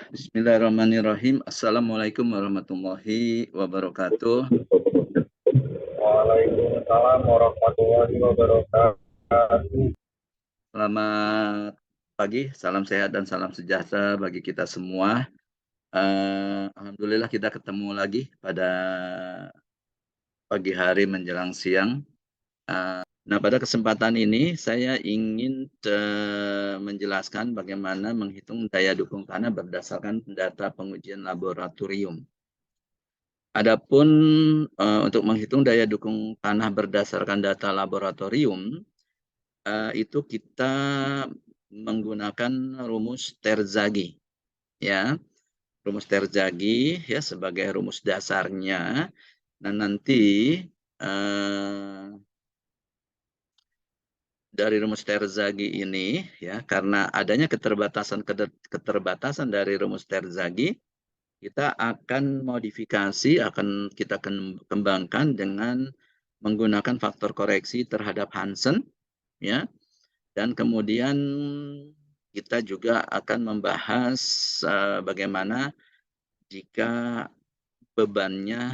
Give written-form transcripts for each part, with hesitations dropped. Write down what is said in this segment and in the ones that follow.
Bismillahirrahmanirrahim. Assalamualaikum warahmatullahi wabarakatuh. Waalaikumsalam warahmatullahi wabarakatuh. Selamat pagi, salam sehat dan salam sejahtera bagi kita semua. Alhamdulillah kita ketemu lagi pada pagi hari menjelang siang. Nah, pada kesempatan ini saya ingin menjelaskan bagaimana menghitung daya dukung tanah berdasarkan data pengujian laboratorium. Adapun untuk menghitung daya dukung tanah berdasarkan data laboratorium, itu kita menggunakan rumus Terzaghi, ya, rumus Terzaghi ya sebagai rumus dasarnya. Nah, nanti dari rumus Terzaghi ini, ya, karena adanya keterbatasan dari rumus Terzaghi, kita akan modifikasi, akan kita kembangkan dengan menggunakan faktor koreksi terhadap Hansen, ya, dan kemudian kita juga akan membahas bagaimana jika bebannya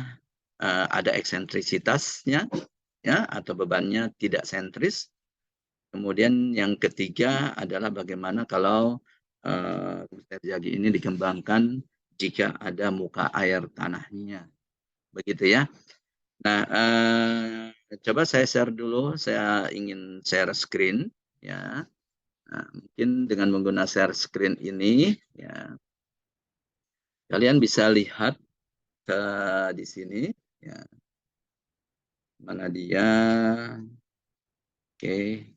ada eksentrisitasnya, ya, atau bebannya tidak sentris. Kemudian yang ketiga adalah bagaimana kalau Terzaghi ini dikembangkan jika ada muka air tanahnya, begitu ya. Nah, coba saya share dulu. Saya ingin share screen, ya. Nah, mungkin dengan menggunakan share screen ini, ya, kalian bisa lihat ke di sini, ya, mana dia? Oke,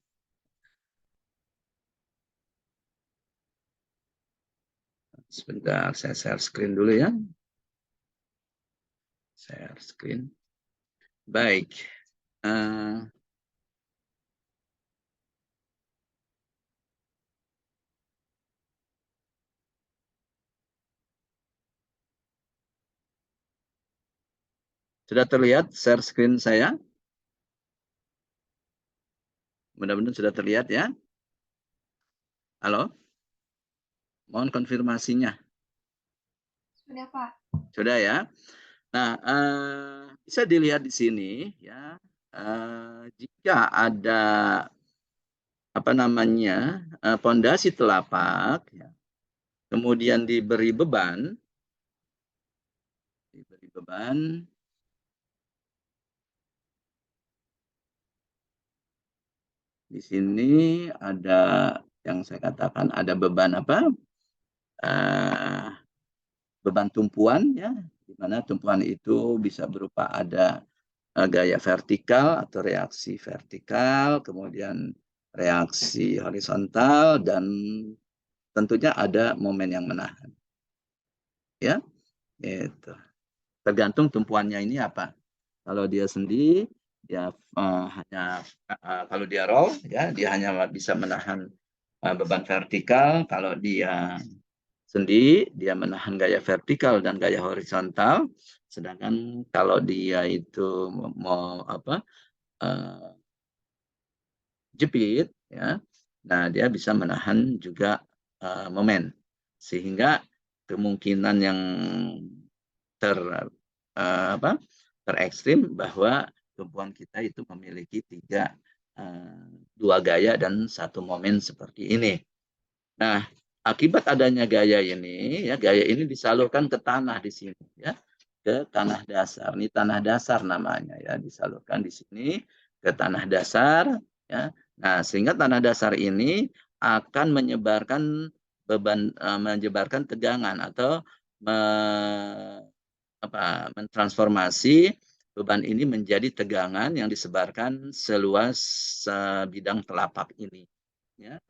sebentar saya share screen dulu ya. Share screen. Baik. Sudah terlihat share screen saya? Mudah-mudahan sudah terlihat ya. Halo? Mohon konfirmasinya. Sudah, Pak. Sudah ya. Nah, bisa dilihat di sini ya. Jika ada apa namanya pondasi telapak, ya, kemudian diberi beban, di sini ada yang saya katakan ada beban apa? Beban tumpuan, ya, di mana tumpuan itu bisa berupa ada gaya vertikal atau reaksi vertikal, kemudian reaksi horizontal, dan tentunya ada momen yang menahan, ya, itu tergantung tumpuannya ini apa. Kalau dia sendi, ya hanya kalau dia roll, ya, dia hanya bisa menahan beban vertikal. Kalau dia sendi, dia menahan gaya vertikal dan gaya horizontal. Sedangkan kalau dia itu mau apa jepit, ya, nah dia bisa menahan juga momen, sehingga kemungkinan yang ter apa terekstrim bahwa tumpuan kita itu memiliki dua gaya dan satu momen seperti ini. Nah, akibat adanya gaya ini, ya, gaya ini disalurkan ke tanah di sini, ya, ke tanah dasar. Ini tanah dasar namanya, ya, disalurkan di sini ke tanah dasar, ya. Nah, sehingga tanah dasar ini akan menyebarkan tegangan atau me, mentransformasi beban ini menjadi tegangan yang disebarkan seluas bidang telapak ini, ya.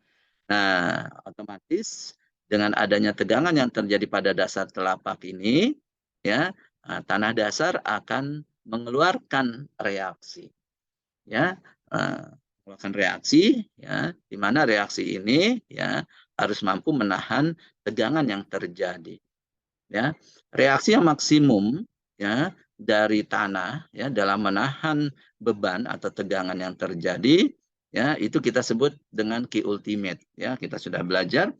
Nah, otomatis dengan adanya tegangan yang terjadi pada dasar telapak ini, ya, tanah dasar akan mengeluarkan reaksi, ya, mengeluarkan reaksi, ya, di mana reaksi ini, ya, harus mampu menahan tegangan yang terjadi, ya. Reaksi yang maksimum, ya, dari tanah, ya, dalam menahan beban atau tegangan yang terjadi, ya, itu kita sebut dengan Q ultimate, ya. Kita sudah belajar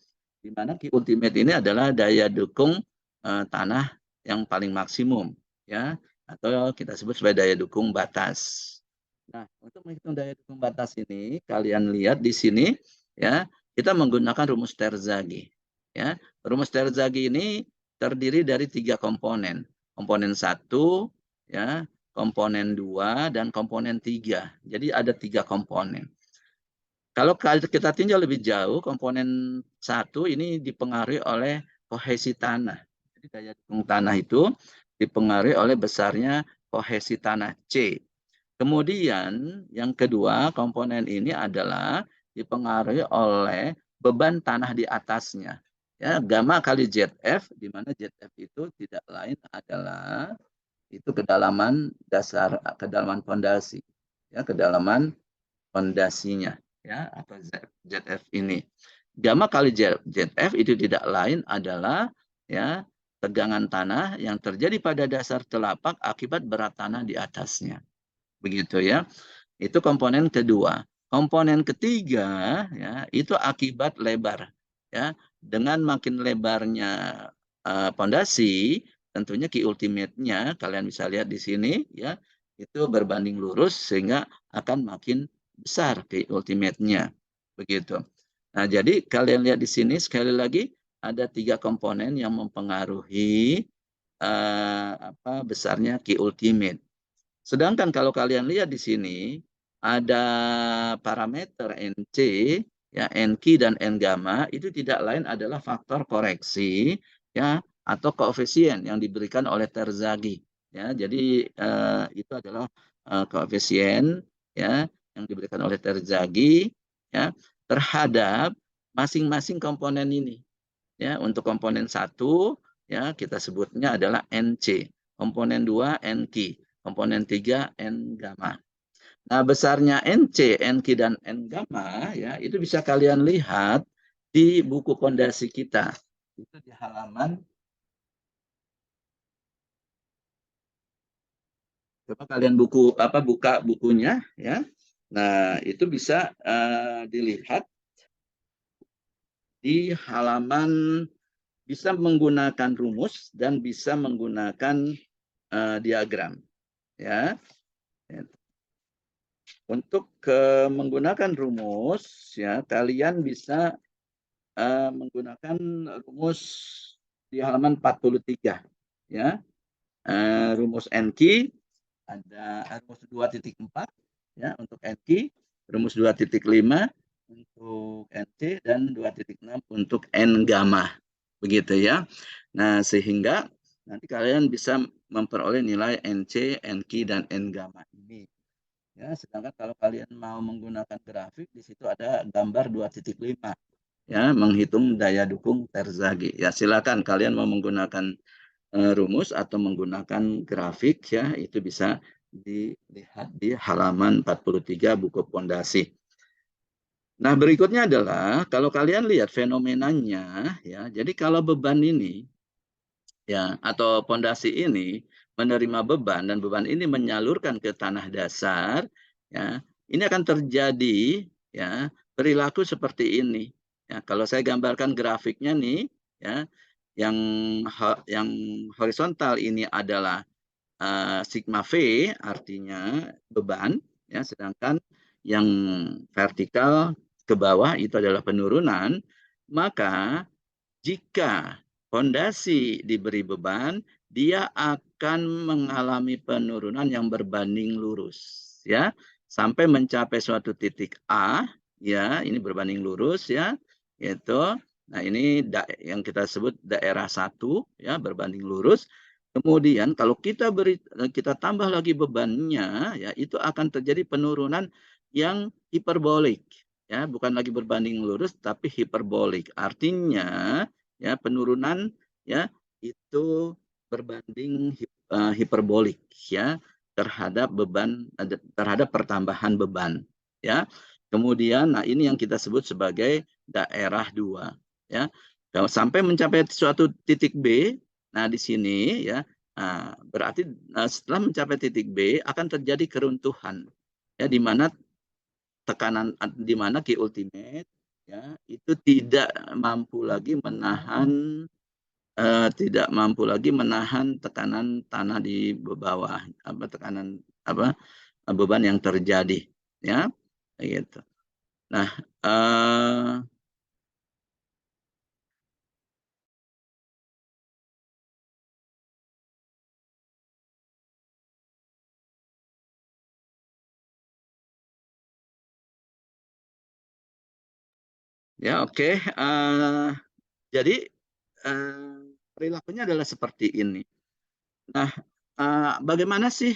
di mana Q ultimate ini adalah daya dukung tanah yang paling maksimum, ya, atau kita sebut sebagai daya dukung batas. Nah, untuk menghitung daya dukung batas ini, kalian lihat di sini, ya, kita menggunakan rumus Terzaghi. Ya, rumus Terzaghi ini terdiri dari 3 komponen. Komponen 1, ya, komponen 2, dan komponen 3. Jadi ada 3 komponen. Kalau kita tinjau lebih jauh, komponen 1 ini dipengaruhi oleh kohesi tanah. Jadi daya dukung tanah itu dipengaruhi oleh besarnya kohesi tanah C. Kemudian yang kedua komponen ini adalah dipengaruhi oleh beban tanah di atasnya. Ya, gamma kali ZF, di mana ZF itu tidak lain adalah itu kedalaman dasar, kedalaman fondasi, ya, kedalaman fondasinya, ya, atau ZF ini. Gamma kali ZF itu tidak lain adalah, ya, tegangan tanah yang terjadi pada dasar telapak akibat berat tanah di atasnya. Begitu ya. Itu komponen kedua. Komponen ketiga, ya, itu akibat lebar, ya. Dengan makin lebarnya pondasi, tentunya Q ultimate-nya kalian bisa lihat di sini, ya, itu berbanding lurus sehingga akan makin besar Q ultimate-nya. Begitu. Nah, jadi kalian lihat di sini sekali lagi ada 3 komponen yang mempengaruhi besarnya Q ultimate. Sedangkan kalau kalian lihat di sini ada parameter NC, ya, NQ dan N gamma itu tidak lain adalah faktor koreksi, ya, atau koefisien yang diberikan oleh Terzaghi, ya. Jadi itu adalah koefisien, ya, yang diberikan oleh Terzaghi, ya, terhadap masing-masing komponen ini, ya. Untuk komponen 1, ya, kita sebutnya adalah NC, komponen 2 NQ, komponen 3 N gamma. Nah, besarnya NC, NQ, dan N gamma, ya, itu bisa kalian lihat di buku pondasi kita. Itu di halaman, coba kalian buka bukunya, ya. Nah, itu bisa dilihat di halaman, bisa menggunakan rumus dan bisa menggunakan diagram, ya. Untuk menggunakan rumus, ya, kalian bisa menggunakan rumus di halaman 43, ya. Rumus NQ ada rumus 2.4, ya, untuk NQ, rumus 2.5 untuk NC, dan 2.6 untuk N gamma. Begitu ya. Nah, sehingga nanti kalian bisa memperoleh nilai NC, NQ, dan N gamma ini. Ya, sedangkan kalau kalian mau menggunakan grafik, di situ ada gambar 2.5, ya, menghitung daya dukung Terzaghi. Ya, silakan kalian mau menggunakan rumus atau menggunakan grafik, ya, itu bisa dilihat di halaman 43 buku pondasi. Nah, berikutnya adalah kalau kalian lihat fenomenanya, ya, jadi kalau beban ini, ya, atau pondasi ini menerima beban dan beban ini menyalurkan ke tanah dasar, ya, ini akan terjadi, ya, perilaku seperti ini. Ya, kalau saya gambarkan grafiknya nih, ya, yang horizontal ini adalah sigma V, artinya beban, ya, sedangkan yang vertikal ke bawah itu adalah penurunan. Maka jika fondasi diberi beban, dia akan mengalami penurunan yang berbanding lurus, ya, sampai mencapai suatu titik A, ya, ini berbanding lurus, ya, yaitu, nah, ini yang kita sebut daerah 1, ya, berbanding lurus. Kemudian kalau kita tambah lagi bebannya, ya, itu akan terjadi penurunan yang hiperbolik, ya, bukan lagi berbanding lurus tapi hiperbolik. Artinya, ya, penurunan, ya, itu berbanding hiperbolik, ya, terhadap beban, terhadap pertambahan beban, ya. Kemudian, nah, ini yang kita sebut sebagai daerah 2, ya. Kalau sampai mencapai suatu titik B, nah, di sini, ya, berarti setelah mencapai titik B akan terjadi keruntuhan, ya, di mana tekanan, di mana Q ultimate ya itu tidak mampu lagi menahan tekanan tanah di bawah, tekanan beban yang terjadi, ya gitu. Nah, ya oke. Jadi perilakunya adalah seperti ini. Nah, bagaimana sih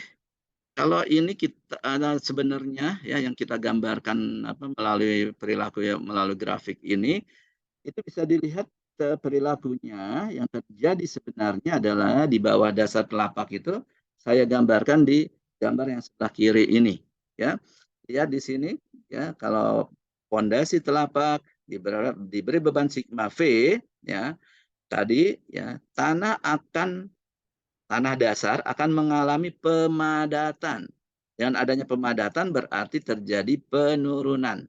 kalau ini kita sebenarnya ya yang kita gambarkan melalui perilaku ya, melalui grafik ini itu bisa dilihat perilakunya yang terjadi sebenarnya adalah di bawah dasar telapak itu saya gambarkan di gambar yang sebelah kiri ini, ya. Lihat di sini, ya, kalau pondasi telapak diberi beban sigma V, ya, tadi ya tanah dasar akan mengalami pemadatan. Dengan adanya pemadatan berarti terjadi penurunan.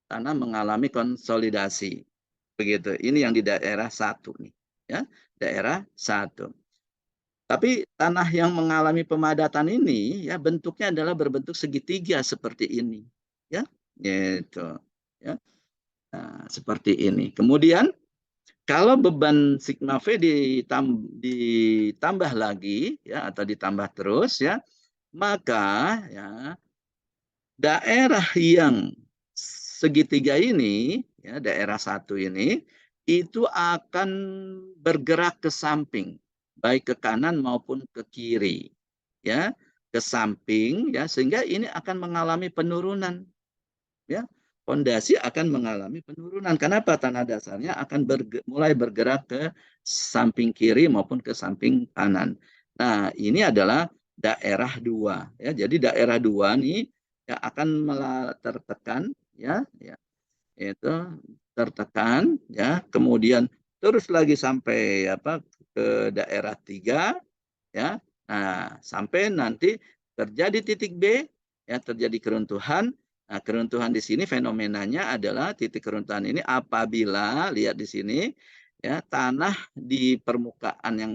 Tanah mengalami konsolidasi. Begitu. Ini yang di daerah 1 nih, ya. Daerah 1. Tapi tanah yang mengalami pemadatan ini ya bentuknya adalah berbentuk segitiga seperti ini, ya. Gitu, ya. Nah, seperti ini. Kemudian kalau beban sigma V ditambah lagi ya atau ditambah terus ya, maka ya daerah yang segitiga ini ya daerah 1 ini itu akan bergerak ke samping, baik ke kanan maupun ke kiri. Ya, ke samping ya sehingga ini akan mengalami penurunan. Ya, fondasi akan mengalami penurunan. Kenapa? Tanah dasarnya akan mulai bergerak ke samping kiri maupun ke samping kanan. Nah, ini adalah daerah 2. Ya, jadi daerah 2 nih ya akan tertekan ya, itu tertekan ya, kemudian terus lagi sampai ke daerah 3 ya. Nah, sampai nanti terjadi titik B ya, terjadi keruntuhan. Nah, keruntuhan di sini fenomenanya adalah titik keruntuhan ini apabila lihat di sini ya tanah di permukaan yang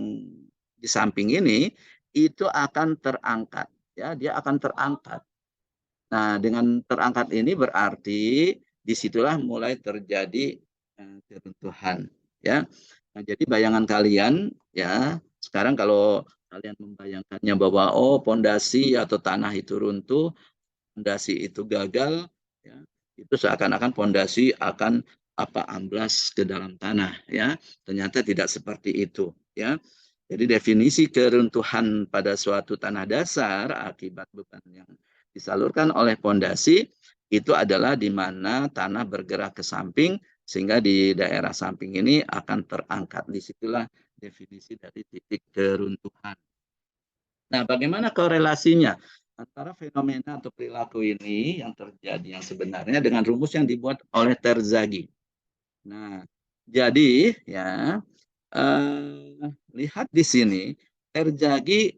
di samping ini itu akan terangkat ya, dia akan terangkat. Nah, dengan terangkat ini berarti disitulah mulai terjadi keruntuhan ya. Nah, jadi bayangan kalian ya sekarang kalau kalian membayangkannya bahwa oh pondasi atau tanah itu runtuh, pondasi itu gagal, ya, itu seakan-akan pondasi akan amblas ke dalam tanah ya. Ternyata tidak seperti itu ya. Jadi definisi keruntuhan pada suatu tanah dasar akibat beban yang disalurkan oleh pondasi itu adalah di mana tanah bergerak ke samping sehingga di daerah samping ini akan terangkat. Disitulah definisi dari titik keruntuhan. Nah, bagaimana korelasinya antara fenomena atau perilaku ini yang terjadi yang sebenarnya dengan rumus yang dibuat oleh Terzaghi. Nah, jadi ya lihat di sini Terzaghi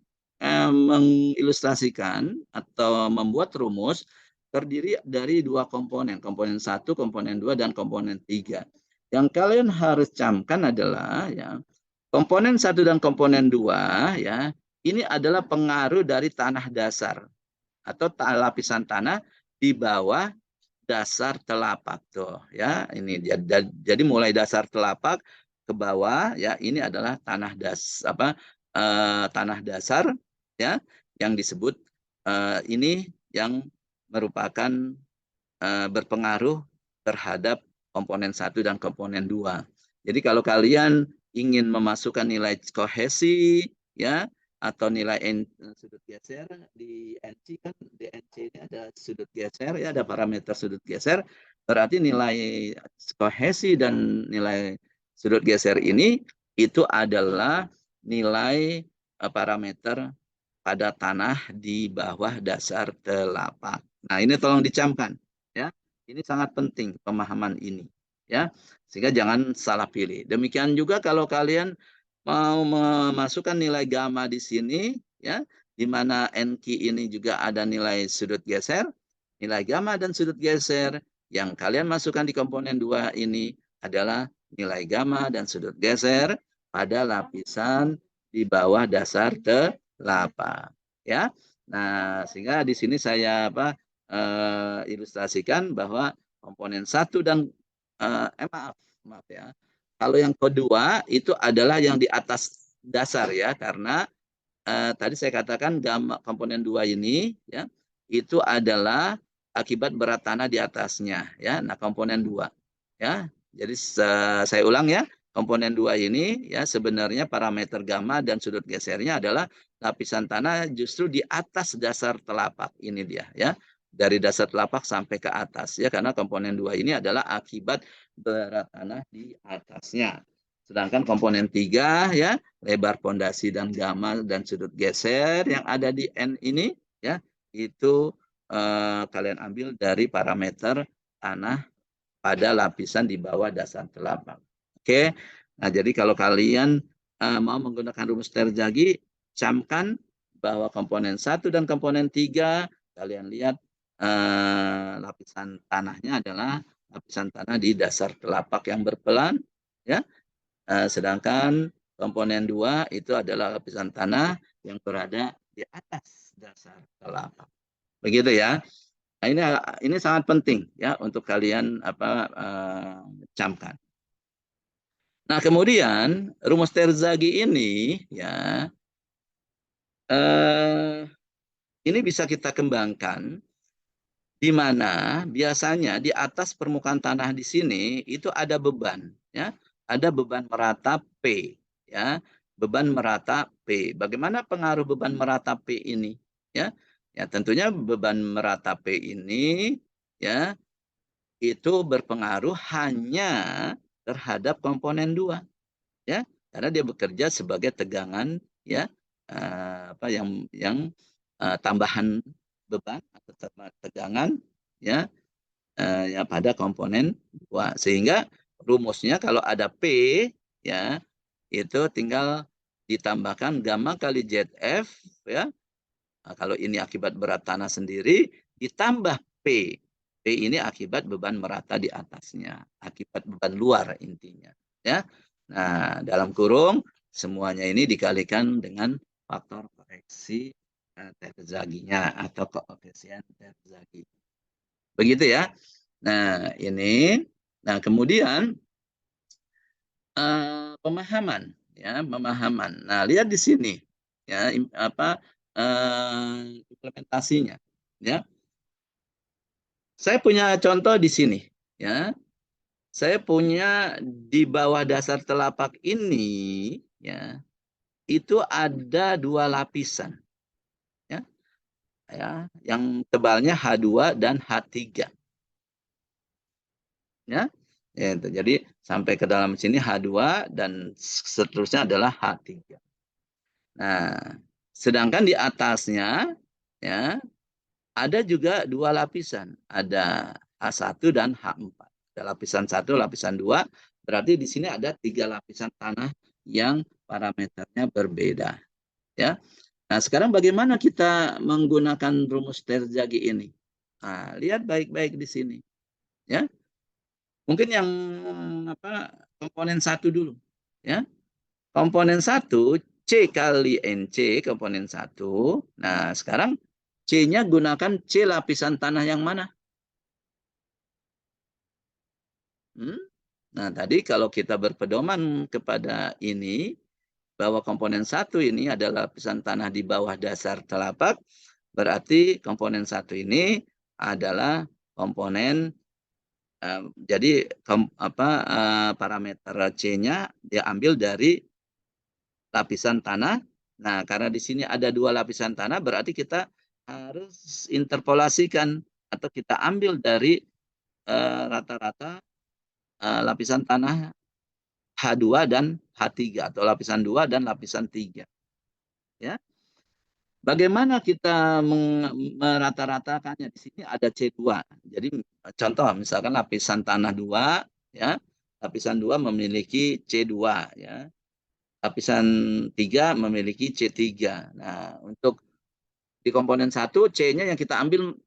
mengilustrasikan atau membuat rumus terdiri dari 2 komponen, komponen 1, komponen 2, dan komponen 3. Yang kalian harus camkan adalah ya komponen 1 dan komponen 2 ya, ini adalah pengaruh dari tanah dasar atau lapisan tanah di bawah dasar telapak tuh ya. Ini jadi mulai dasar telapak ke bawah ya ini adalah tanah dasar ya yang disebut ini yang merupakan berpengaruh terhadap komponen 1 dan komponen 2. Jadi kalau kalian ingin memasukkan nilai kohesi ya atau nilai sudut geser di NC kan di NC ini ada sudut geser ya ada parameter sudut geser berarti nilai kohesi dan nilai sudut geser ini itu adalah nilai parameter pada tanah di bawah dasar telapak. Nah, ini tolong dicamkan ya. Ini sangat penting pemahaman ini ya. Sehingga jangan salah pilih. Demikian juga kalau kalian mau memasukkan nilai gamma di sini ya, di mana NQ ini juga ada nilai sudut geser, nilai gamma dan sudut geser yang kalian masukkan di komponen 2 ini adalah nilai gamma dan sudut geser pada lapisan di bawah dasar telapak. Ya. Nah, sehingga di sini saya ilustrasikan bahwa komponen 1 dan maaf ya. Kalau yang kedua itu adalah yang di atas dasar ya, karena tadi saya katakan gamma komponen 2 ini ya itu adalah akibat berat tanah di atasnya ya. Nah, komponen 2 ya. Jadi saya ulang ya. Komponen 2 ini ya sebenarnya parameter gamma dan sudut gesernya adalah lapisan tanah justru di atas dasar telapak. Ini dia ya. Dari dasar telapak sampai ke atas ya, karena komponen 2 ini adalah akibat berat tanah di atasnya. Sedangkan komponen 3 ya, lebar pondasi dan gamma dan sudut geser yang ada di N ini ya, itu kalian ambil dari parameter tanah pada lapisan di bawah dasar telapak. Oke. Nah, jadi kalau kalian mau menggunakan rumus Terzaghi, camkan bahwa komponen 1 dan komponen 3 kalian lihat lapisan tanahnya adalah lapisan tanah di dasar telapak yang berpelan ya. Sedangkan komponen 2 itu adalah lapisan tanah yang berada di atas dasar telapak. Begitu ya. Nah, ini sangat penting ya untuk kalian camkan. Nah, kemudian rumus Terzaghi ini ya ini bisa kita kembangkan di mana biasanya di atas permukaan tanah di sini itu ada beban ya, ada beban merata P ya, beban merata P. Bagaimana pengaruh beban merata P ini ya? Ya tentunya beban merata P ini ya itu berpengaruh hanya terhadap komponen 2 ya, karena dia bekerja sebagai tegangan ya, yang tambahan beban atau tegangan ya, ya pada komponen 2. Sehingga rumusnya kalau ada P ya itu tinggal ditambahkan gamma kali ZF ya. Nah, kalau ini akibat berat tanah sendiri ditambah P. P ini akibat beban merata di atasnya, akibat beban luar intinya ya. Nah, dalam kurung semuanya ini dikalikan dengan faktor koreksi Terzaghi-nya atau koefisien Terzaghi. Begitu ya. Nah, ini. Nah, kemudian pemahaman ya, pemahaman. Nah, lihat di sini ya implementasinya ya. Saya punya contoh di sini ya. Saya punya di bawah dasar telapak ini ya, itu ada 2 lapisan ya. Ya, yang tebalnya H2 dan H3. Ya. Ya, itu. Jadi sampai ke dalam sini H2 dan seterusnya adalah H3. Nah, sedangkan di atasnya ya ada juga 2 lapisan, ada H1 dan H4. Ada lapisan 1, lapisan 2, berarti di sini ada 3 lapisan tanah yang parameternya berbeda, ya. Nah, sekarang bagaimana kita menggunakan rumus Terzaghi ini? Nah, lihat baik-baik di sini, ya. Mungkin yang komponen 1 dulu, ya. Komponen 1 C kali NC komponen 1. Nah, sekarang C-nya gunakan C lapisan tanah yang mana? Nah, tadi kalau kita berpedoman kepada ini, bahwa komponen 1 ini adalah lapisan tanah di bawah dasar telapak, berarti komponen 1 ini adalah komponen jadi parameter C-nya diambil dari lapisan tanah. Nah, karena di sini ada 2 lapisan tanah, berarti kita harus interpolasikan atau kita ambil dari rata-rata lapisan tanah H2 dan H3 atau lapisan 2 dan lapisan 3. Ya. Bagaimana kita merata-ratakannya? Di sini ada C2. Jadi contoh misalkan lapisan tanah 2 ya. Lapisan 2 memiliki C2 ya. Lapisan 3 memiliki C3. Nah, untuk di komponen 1 C-nya yang kita ambil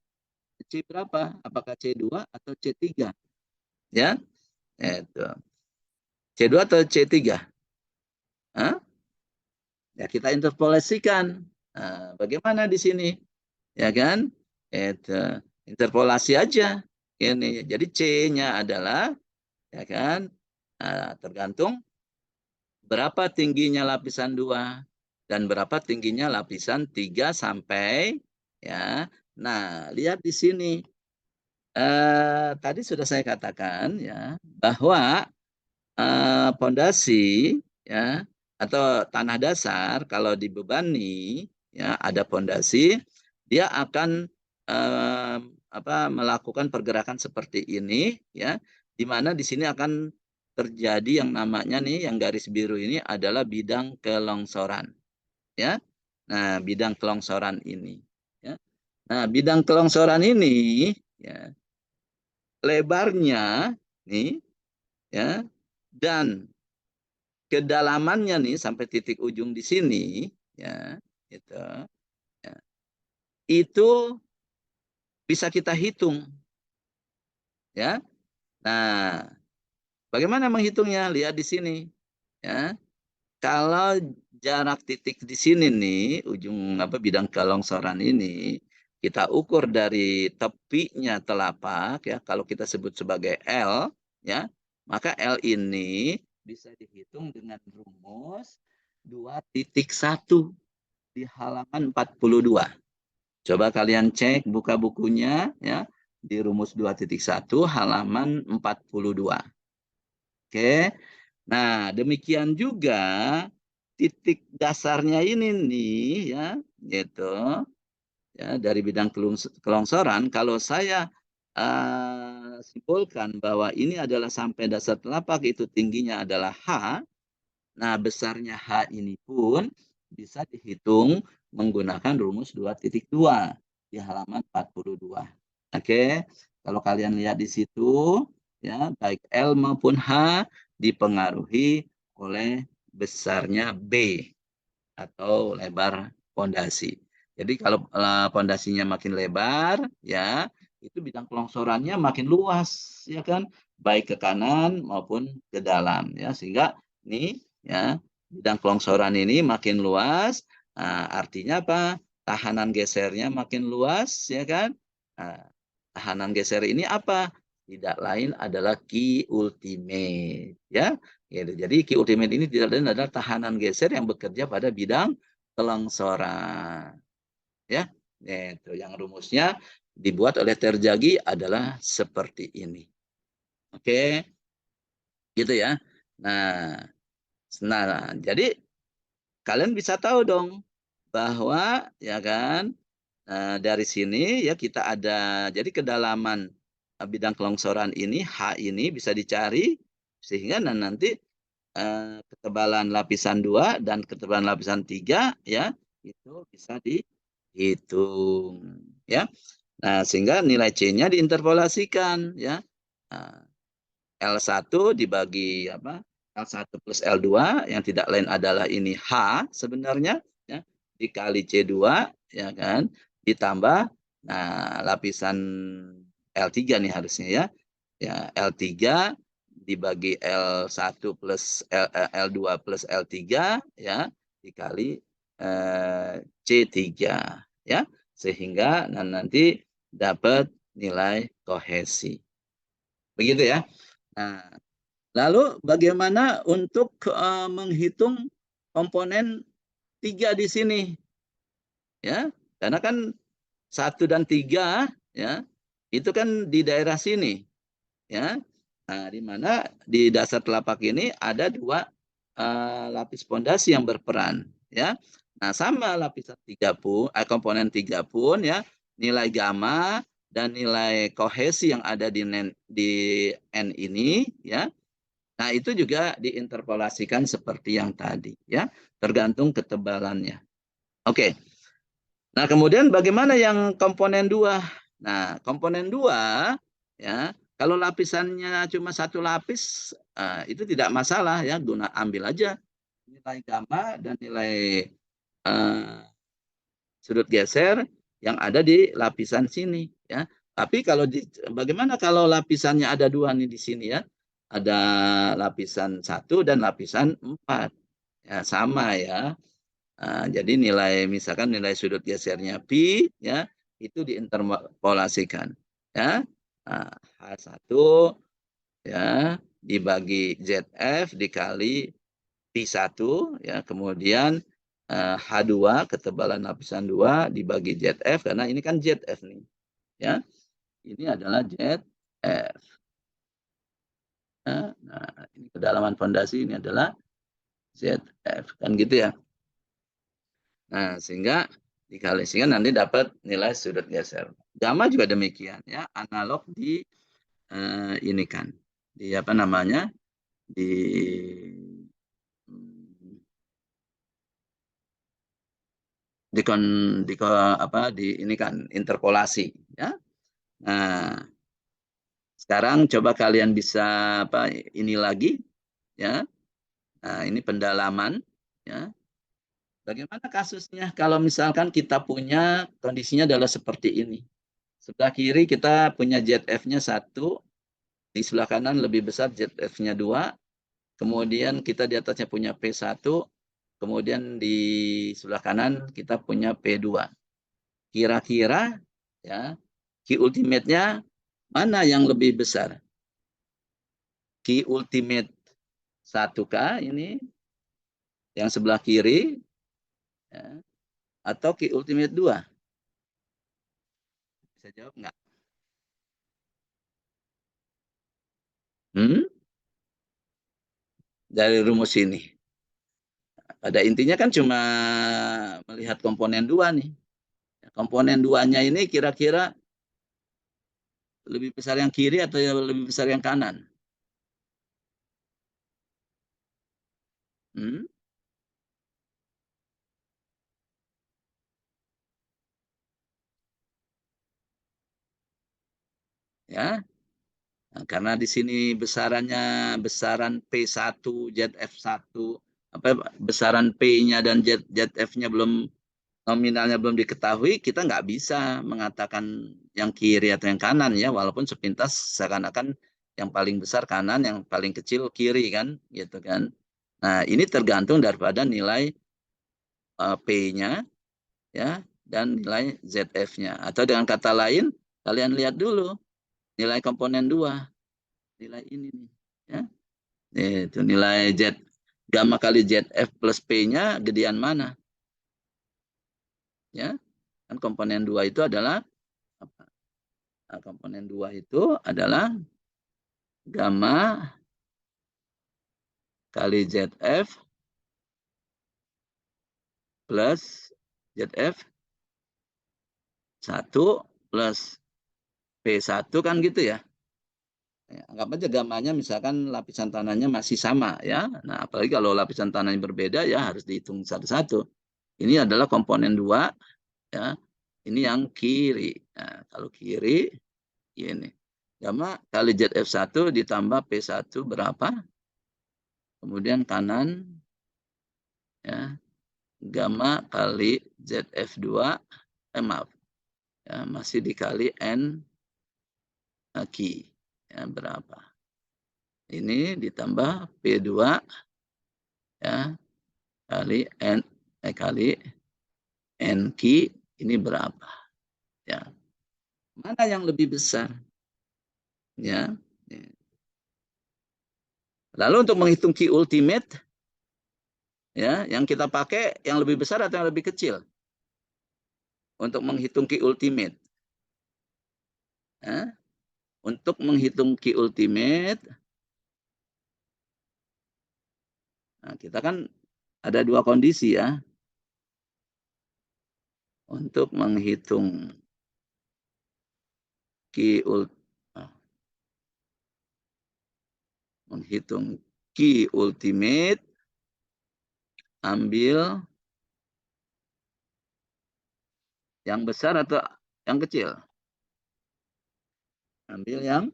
C berapa? Apakah C2 atau C3? Ya, itu. C2 atau C3? Hah? Ya, kita interpolasikan. Nah, bagaimana di sini? Ya kan? Itu interpolasi aja. Ini. Jadi C-nya adalah, ya kan? Nah, tergantung berapa tingginya lapisan 2 dan berapa tingginya lapisan 3 sampai, ya. Nah, lihat di sini. Tadi sudah saya katakan ya bahwa pondasi ya atau tanah dasar kalau dibebani ya ada pondasi dia akan melakukan pergerakan seperti ini ya di mana di sini akan terjadi yang namanya nih yang garis biru ini adalah bidang kelongsoran ya. Nah, bidang kelongsoran ini ya. Nah, bidang kelongsoran ini ya lebarnya nih ya dan kedalamannya nih sampai titik ujung di sini ya itu ya, itu bisa kita hitung ya. Nah, bagaimana menghitungnya? Lihat di sini ya. Kalau jarak titik di sini nih ujung bidang kelongsoran ini kita ukur dari tepinya telapak ya kalau kita sebut sebagai L ya maka L ini bisa dihitung dengan rumus 2.1 di halaman 42. Coba kalian cek buka bukunya ya di rumus 2.1 halaman 42. Oke. Nah, demikian juga titik dasarnya ini nih ya gitu ya dari bidang kelongsoran kalau saya simpulkan bahwa ini adalah sampai dasar telapak itu tingginya adalah H. Nah, besarnya H ini pun bisa dihitung menggunakan rumus 2.2 di halaman 42. Oke. Kalau kalian lihat di situ ya, baik L maupun H dipengaruhi oleh besarnya B atau lebar pondasi. Jadi kalau pondasinya makin lebar ya, itu bidang kelongsorannya makin luas ya kan, baik ke kanan maupun ke dalam ya. Sehingga ini ya, bidang kelongsoran ini makin luas, artinya apa? Tahanan gesernya makin luas ya kan. Nah, tahanan geser ini apa? Tidak lain adalah Q ultimate ya. Gitu. Jadi Q ultimate ini tidak lain adalah tahanan geser yang bekerja pada bidang kelongsoran. Ya, itu yang rumusnya dibuat oleh Terjagi adalah seperti ini. Oke, gitu ya. Nah, jadi kalian bisa tahu dong bahwa ya kan dari sini ya kita ada jadi kedalaman bidang kelongsoran ini H ini bisa dicari sehingga nanti ketebalan lapisan 2 dan ketebalan lapisan 3 ya itu bisa dihitung ya. Nah, sehingga nilai C-nya diinterpolasikan ya. Nah, L1 dibagi L1 plus L2 yang tidak lain adalah ini H sebenarnya ya dikali C2 ya kan ditambah lapisan L3 nih harusnya ya. Ya L3 dibagi L1 plus L2 plus L3 ya dikali C3 ya sehingga nanti dapat nilai kohesi. Begitu ya. Nah, lalu bagaimana untuk menghitung komponen 3 di sini? Ya, karena kan 1 dan 3 ya, itu kan di daerah sini. Ya. Nah, di mana di dasar telapak ini ada 2 lapis pondasi yang berperan, ya. Nah, sama lapisan 3 pun komponen 3 pun ya, nilai gamma dan nilai kohesi yang ada di N ini ya. Nah, itu juga diinterpolasikan seperti yang tadi ya, tergantung ketebalannya. Oke. Nah, kemudian bagaimana yang komponen 2? Nah, komponen 2 ya, kalau lapisannya cuma 1 lapis itu tidak masalah ya, ambil aja nilai gamma dan nilai sudut geser yang ada di lapisan sini ya. Tapi bagaimana kalau lapisannya ada dua nih di sini ya? Ada lapisan 1 dan lapisan 4. Ya, sama ya. Nah, jadi misalkan nilai sudut gesernya pi ya, itu diinterpolasikan ya. Nah, H1 ya dibagi ZF dikali pi1 ya, kemudian H2 ketebalan lapisan 2 dibagi ZF karena ini kan ZF nih ya. Ini adalah ZF. Ya. Nah, ini kedalaman fondasi ini adalah ZF kan gitu ya. Nah, sehingga sehingga nanti dapat nilai sudut geser. Gamma juga demikian ya, analog ini kan di apa namanya? di di, kon, di apa di ini kan interpolasi ya. Nah, sekarang coba kalian bisa ini lagi ya. Nah, ini pendalaman ya. Bagaimana kasusnya kalau misalkan kita punya kondisinya adalah seperti ini. Sebelah kiri kita punya ZF-nya 1, di sebelah kanan lebih besar ZF-nya 2, kemudian kita di atasnya punya P1, kemudian di sebelah kanan kita punya P2. Kira-kira ya, Q ultimate-nya mana yang lebih besar? Q ultimate 1K ini yang sebelah kiri ya, atau Q ultimate 2? Bisa jawab nggak? Dari rumus ini. Pada intinya kan cuma melihat komponen 2 nih. Komponen 2-nya ini kira-kira lebih besar yang kiri atau lebih besar yang kanan? Hmm? Ya, nah, karena di sini besaran P1, ZF1, besaran P-nya dan ZF-nya nominalnya belum diketahui, kita nggak bisa mengatakan yang kiri atau yang kanan ya, walaupun sepintas seakan-akan yang paling besar kanan, yang paling kecil kiri kan, gitu kan. Nah, ini tergantung daripada nilai P-nya ya dan nilai ZF-nya. Atau dengan kata lain, kalian lihat dulu nilai komponen 2, nilai ini nih ya. Itu nilai gamma kali ZF plus P-nya gedean mana? Ya. Kan komponen 2 itu adalah apa? Nah, komponen 2 itu adalah gamma kali ZF plus ZF 1 plus P1 kan gitu ya. Anggap aja gamanya misalkan lapisan tanahnya masih sama ya. Nah, apalagi kalau lapisan tanahnya berbeda ya harus dihitung satu-satu. Ini adalah komponen 2 ya. Ini yang kiri. Nah, kalau kiri ini. Gamma kali ZF1 ditambah P1 berapa? Kemudian kanan ya. Gamma kali ZF2 maaf. Ya, masih dikali N Q ya, berapa? Ini ditambah P2 ya kali kali NQ ini berapa ya, mana yang lebih besar ya. Lalu untuk menghitung Q ultimate ya, yang kita pakai yang lebih besar atau yang lebih kecil untuk menghitung Q ultimate ya? Untuk menghitung Q ultimate nah, kita kan ada dua kondisi ya untuk menghitung Q ultimate, ambil yang besar atau yang kecil? Ambil yang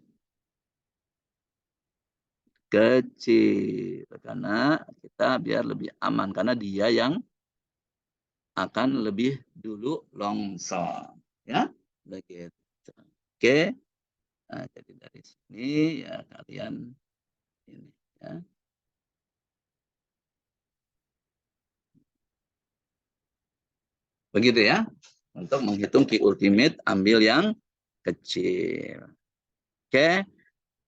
kecil karena kita biar lebih aman karena dia yang akan lebih dulu longsor ya begitu. Oke. Nah, jadi dari sini ya kalian ini ya. Begitu ya. Untuk menghitung Q ultimate ambil yang kecil. Oke.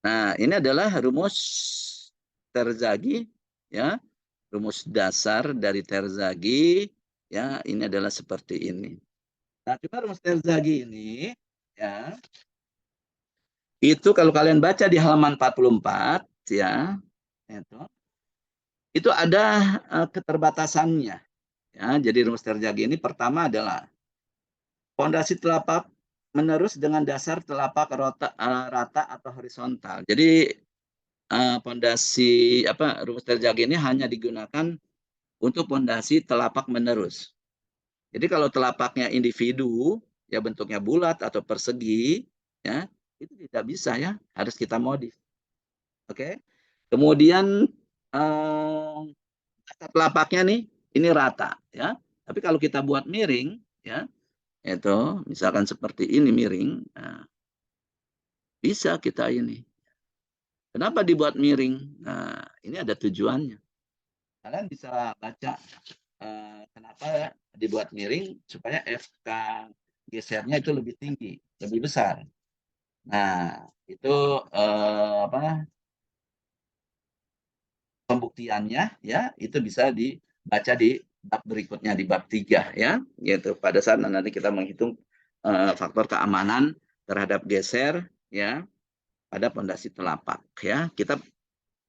Nah, ini adalah rumus Terzaghi ya. Rumus dasar dari Terzaghi ya, ini adalah seperti ini. Nah, cuma rumus Terzaghi ini ya, itu kalau kalian baca di halaman 44 ya, itu ada keterbatasannya ya. Jadi rumus Terzaghi ini pertama adalah pondasi telapak menerus dengan dasar telapak rata atau horizontal. Jadi pondasi rumus Terzaghi ini hanya digunakan untuk pondasi telapak menerus. Jadi kalau telapaknya individu ya bentuknya bulat atau persegi ya, itu tidak bisa ya, harus kita modif. Oke. Kemudian telapaknya nih ini rata ya. Tapi kalau kita buat miring ya, itu misalkan seperti ini miring, nah, bisa kita ini. Kenapa dibuat miring? Nah, ini ada tujuannya. Kalian bisa baca kenapa dibuat miring supaya FK gesernya itu lebih tinggi, lebih besar. Nah, itu pembuktiannya ya, itu bisa dibaca di bab berikutnya di bab 3 ya, yaitu pada saat nanti kita menghitung faktor keamanan terhadap geser ya pada pondasi telapak ya. Kita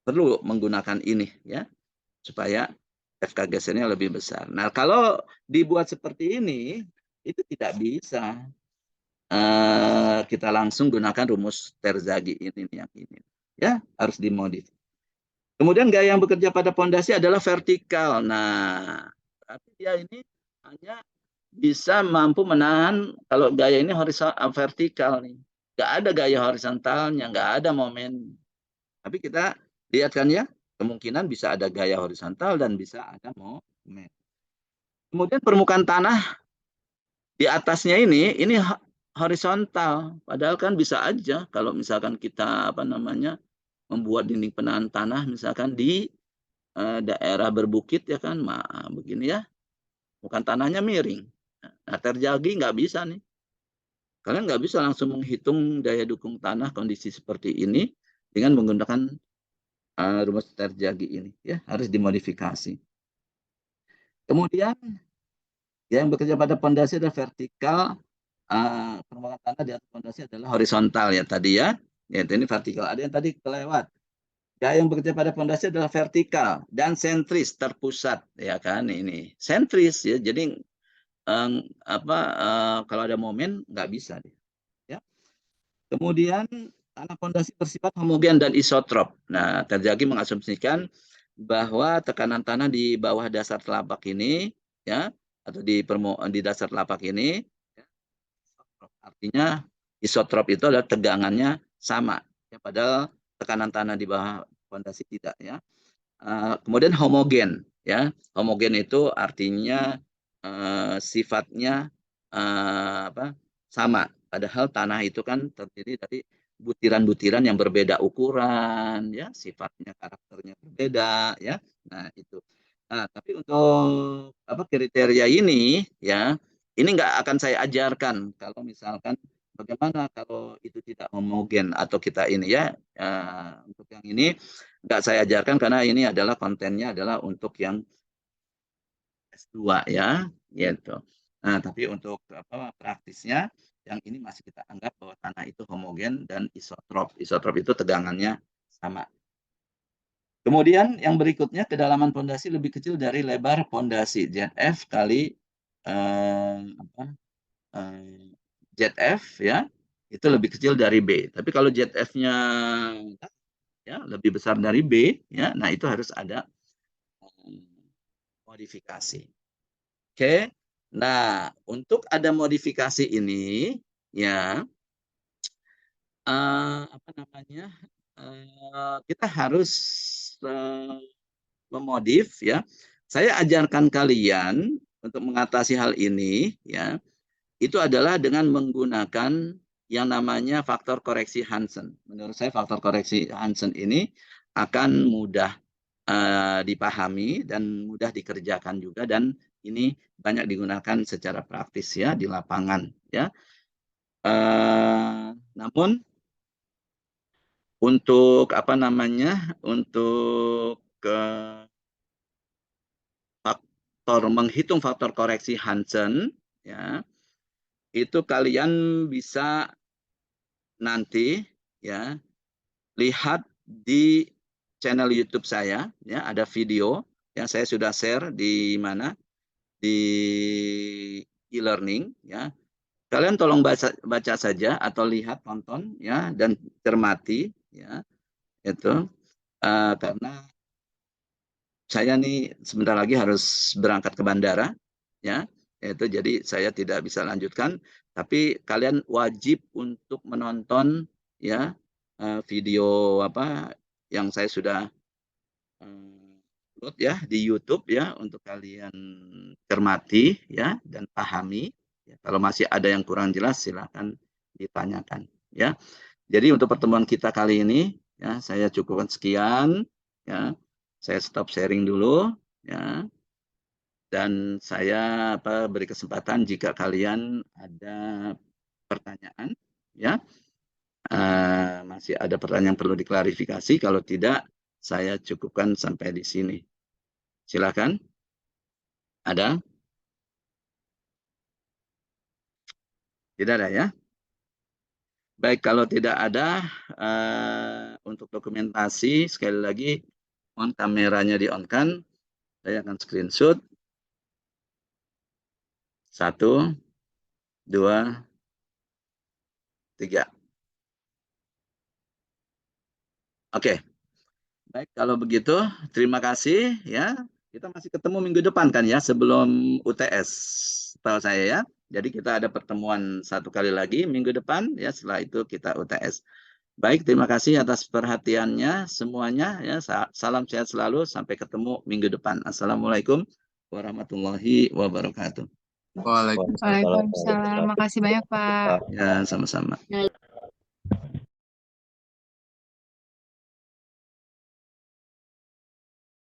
perlu menggunakan ini ya supaya FK gesernya lebih besar. Nah, kalau dibuat seperti ini itu tidak bisa kita langsung gunakan rumus Terzaghi ini yang ini. Ya, harus dimodif. Kemudian gaya yang bekerja pada pondasi adalah vertikal. Nah, berarti dia ini hanya bisa mampu menahan kalau gaya ini horizontal vertikal nih. Nggak ada gaya horizontalnya, nggak ada momen. Tapi kita lihat kan ya, kemungkinan bisa ada gaya horizontal dan bisa ada momen. Kemudian permukaan tanah di atasnya ini horizontal. Padahal kan bisa aja kalau misalkan kita membuat dinding penahan tanah misalkan di daerah berbukit ya kan, begini ya, bukan tanahnya miring. Nah, Terzaghi nggak bisa nih. Kalian nggak bisa langsung menghitung daya dukung tanah kondisi seperti ini dengan menggunakan rumus Terzaghi ini. Ya, harus dimodifikasi. Kemudian yang bekerja pada pondasi adalah vertikal, permukaan tanah di atas pondasi adalah horizontal ya tadi ya. Yaitu ini vertikal. Ada yang tadi kelewat. Gaya yang bekerja pada pondasi adalah vertikal dan sentris terpusat ya kan ini. Sentris ya. Jadi kalau ada momen nggak bisa deh. Ya. Kemudian tanah pondasi bersifat homogen dan isotrop. Nah, Terzaghi mengasumsikan bahwa tekanan tanah di bawah dasar telapak ini ya atau di dasar telapak ini ya, artinya isotrop itu adalah tegangannya sama ya, padahal tekanan tanah di bawah pondasi tidak ya. Kemudian homogen ya. Homogen itu artinya sifatnya sama. Padahal tanah itu kan terdiri dari butiran-butiran yang berbeda ukuran, ya, sifatnya, karakternya berbeda, ya. Nah, itu. Nah, tapi untuk kriteria ini, ya, ini nggak akan saya ajarkan kalau misalkan bagaimana kalau itu tidak homogen atau kita ini ya, untuk yang ini nggak saya ajarkan karena ini adalah kontennya adalah untuk yang S2 ya, gitu. Nah, tapi untuk praktisnya yang ini masih kita anggap bahwa tanah itu homogen dan isotrop. Isotrop itu tegangannya sama. Kemudian yang berikutnya kedalaman pondasi lebih kecil dari lebar pondasi. ZF kali ZF ya itu lebih kecil dari B. Tapi kalau ZF-nya ya lebih besar dari B ya, nah itu harus ada modifikasi. Oke. Nah, untuk ada modifikasi ini ya kita harus memodif ya. Saya ajarkan kalian untuk mengatasi hal ini ya. Itu adalah dengan menggunakan yang namanya faktor koreksi Hansen. Menurut saya faktor koreksi Hansen ini akan mudah dipahami dan mudah dikerjakan juga, dan ini banyak digunakan secara praktis ya di lapangan ya. Namun untuk apa namanya, untuk faktor menghitung faktor koreksi Hansen ya, itu kalian bisa nanti ya lihat di channel YouTube saya ya, ada video yang saya sudah share di mana, di e-learning ya. Kalian tolong baca saja atau lihat, tonton ya, dan cermati ya itu, karena saya nih sebentar lagi harus berangkat ke bandara ya, itu jadi saya tidak bisa lanjutkan, tapi kalian wajib untuk menonton ya video apa yang saya sudah upload ya di YouTube ya, untuk kalian cermati ya dan pahami ya. Kalau masih ada yang kurang jelas silakan ditanyakan ya. Jadi untuk pertemuan kita kali ini ya saya cukupkan sekian ya. Saya stop sharing dulu ya. Dan saya beri kesempatan jika kalian ada pertanyaan ya. Masih ada pertanyaan yang perlu diklarifikasi, kalau tidak saya cukupkan sampai di sini. Silakan. Ada? Tidak ada ya? Baik, kalau tidak ada, untuk dokumentasi sekali lagi mohon kameranya di-on-kan. Saya akan screenshot. 1, 2, 3. Oke. Baik, kalau begitu terima kasih ya. Kita masih ketemu minggu depan kan ya, sebelum UTS, tahu saya ya. Jadi kita ada pertemuan satu kali lagi minggu depan ya, setelah itu kita UTS. Baik, terima kasih atas perhatiannya semuanya ya. Salam sehat selalu, sampai ketemu minggu depan. Assalamualaikum warahmatullahi wabarakatuh. Waalaikumsalam. Waalaikumsalam. Makasih banyak, Pak. Ya, sama-sama.